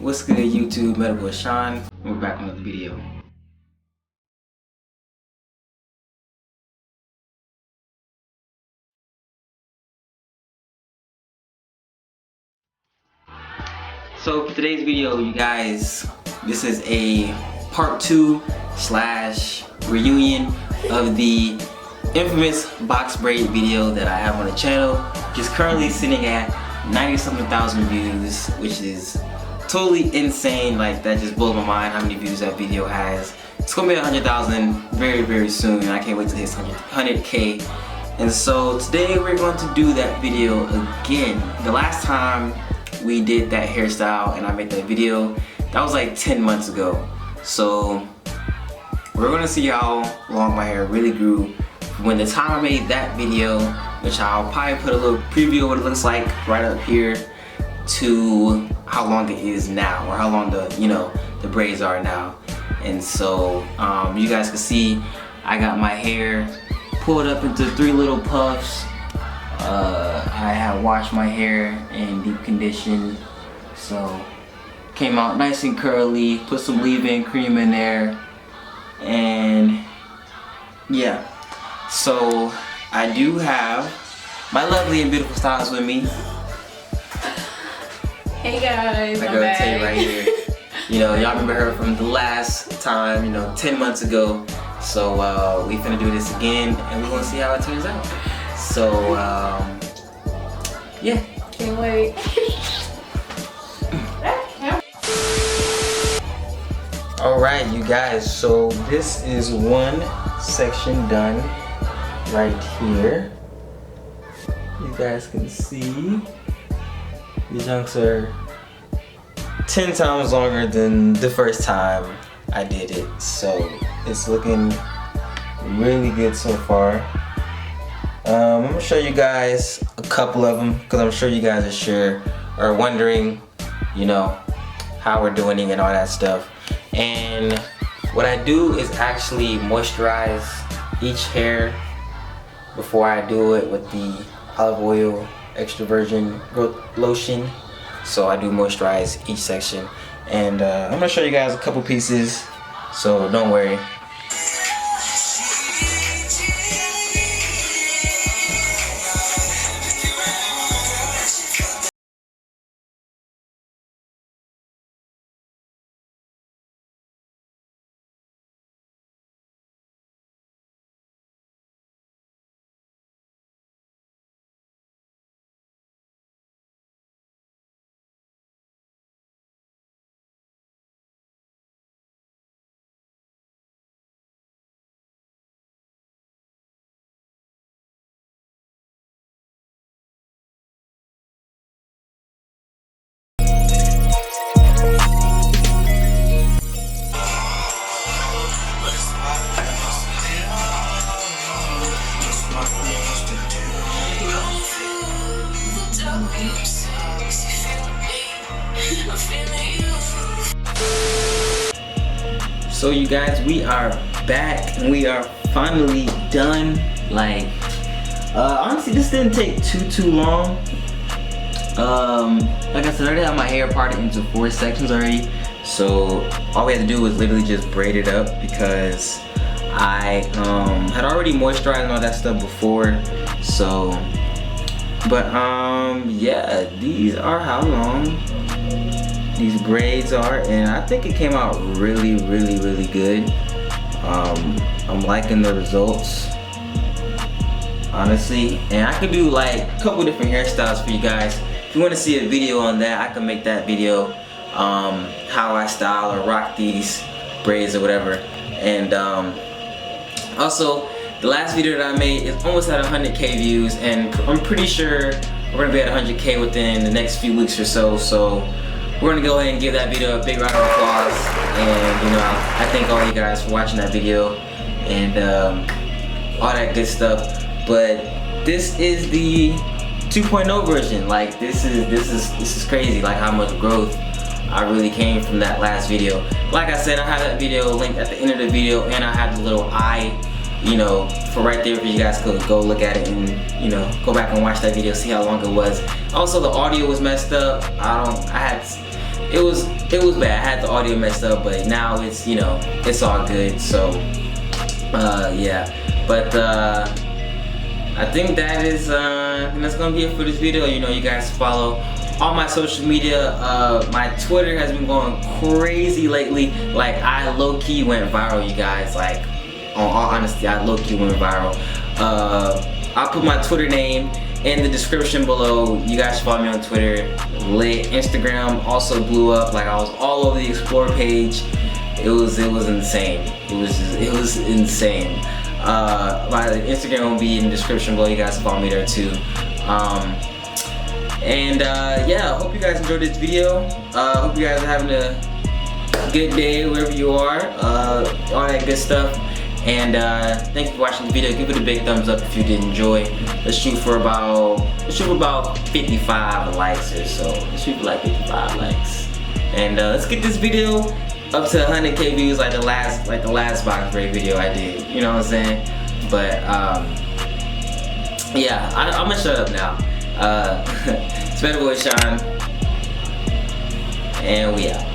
What's good YouTube, Medical with Sean. We're back on another video. So for today's video, you guys, this is a part 2 / reunion of the infamous box braid video that I have on the channel. It's currently sitting at 90-something thousand views, which is totally insane. Like, that just blows my mind how many views that video has. It's gonna be 100,000 very, very soon, and I can't wait to hit 100K. And so today we're going to do that video again. The last time we did that hairstyle and I made that video, that was like 10 months ago. So we're gonna see how long my hair really grew when the time I made that video, which I'll probably put a little preview of what it looks like right up here, to how long it is now, or how long the braids are now. And so you guys can see I got my hair pulled up into 3 little puffs. I have washed my hair in deep condition, so came out nice and curly. Put some leave-in cream in there, and yeah. So I do have my lovely and beautiful stylist with me. Hey guys, I'm back. Tell you right here. Y'all remember her from the last time, 10 months ago. So we finna do this again, and we're gonna see how it turns out. So yeah. Can't wait. Alright, you guys, so this is one section done right here. You guys can see these chunks are 10 times longer than the first time I did it. So it's looking really good so far. I'm gonna show you guys a couple of them because I'm sure you guys are wondering, how we're doing it and all that stuff. And what I do is actually moisturize each hair before I do it with the olive oil extra virgin growth lotion. So I do moisturize each section, and I'm gonna show you guys a couple pieces, so don't worry. So you guys, we are back and we are finally done. Like, honestly, this didn't take too long. Like I said, I already have my hair parted into 4 sections already. So all we had to do was literally just braid it up because I had already moisturized and all that stuff before. So, but yeah, these are how long these braids are, and I think it came out really good. I'm liking the results, honestly, and I could do like a couple different hairstyles for you guys. If you want to see a video on that, I can make that video, how I style or rock these braids or whatever. And also, the last video that I made is almost at 100K views, and I'm pretty sure we're gonna be at 100K within the next few weeks or so. So we're gonna go ahead and give that video a big round of applause. And I thank all you guys for watching that video and all that good stuff. But this is the 2.0 version. Like, this is crazy. Like, how much growth I really came from that last video. Like I said, I have that video linked at the end of the video, and I have the little eye, for right there for you guys to go look at it and go back and watch that video, see how long it was. Also, the audio was messed up. It was it was bad. I had the audio messed up, but now it's, you know, it's all good. So yeah, but I think that is that's gonna be it for this video. You know, you guys follow all my social media. My Twitter has been going crazy lately. Like, I low-key went viral, you guys. Like, on all honesty, I low-key went viral. I'll put my Twitter name in the description below. You guys follow me on Twitter. Lit. Instagram also blew up. Like, I was all over the Explore page. It was insane. It was insane. My Instagram will be in the description below. You guys follow me there too. Yeah, I hope you guys enjoyed this video. Hope you guys are having a good day wherever you are. All that good stuff. And thank you for watching the video. Give it a big thumbs up if you did enjoy. Let's shoot for about 55 likes or so. Let's shoot for like 55 likes. And let's get this video up to 100K views like the last box break video I did. You know what I'm saying? But yeah, I'm gonna shut up now. It's better boy Shaun, and we out.